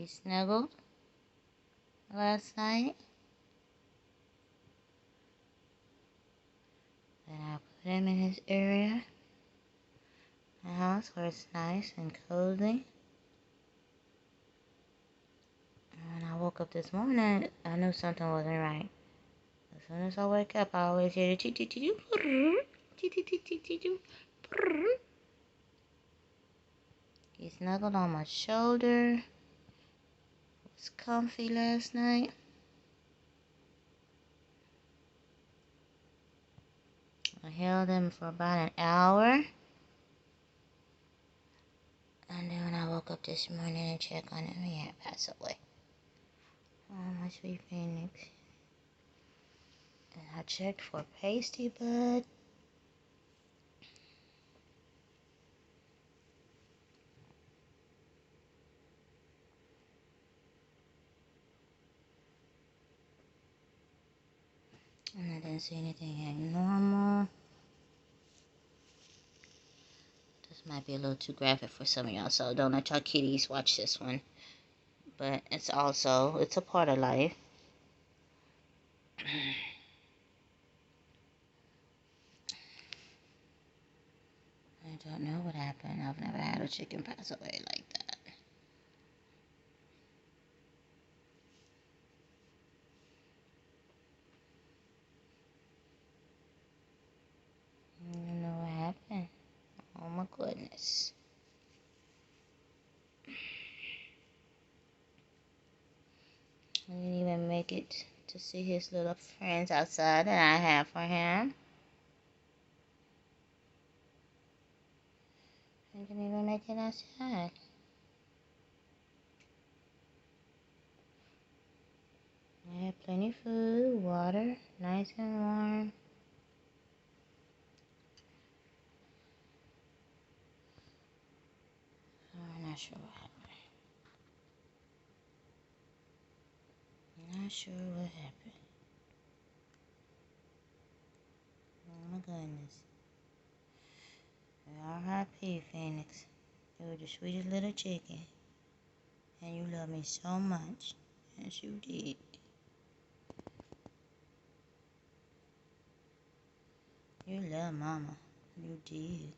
He snuggled last night. Then I put him in his area, the house where it's nice and cozy. And when I woke up this morning, I knew something wasn't right. As soon as I wake up, I always hear the chee-chee-chee-choo. He snuggled on my shoulder. It was comfy last night. I held him for about an hour. And then when I woke up this morning and checked on him, he had passed away. Oh, my sweet Phoenix. And I checked for pasty bud. And I didn't see anything abnormal. This might be a little too graphic for some of y'all, so don't let y'all kitties watch this one. But it's a part of life. I don't know what happened. I've never had a chicken pass away like that. I don't know what happened. Oh my goodness. I didn't even make it to see his little friends outside that I have for him. I didn't even make it outside. I had plenty of food, water, nice and warm. So I'm not sure what happened. Not sure what happened. Oh my goodness. R.I.P. Phoenix. You were the sweetest little chicken. And you love me so much. Yes, you did. You love Mama. You did.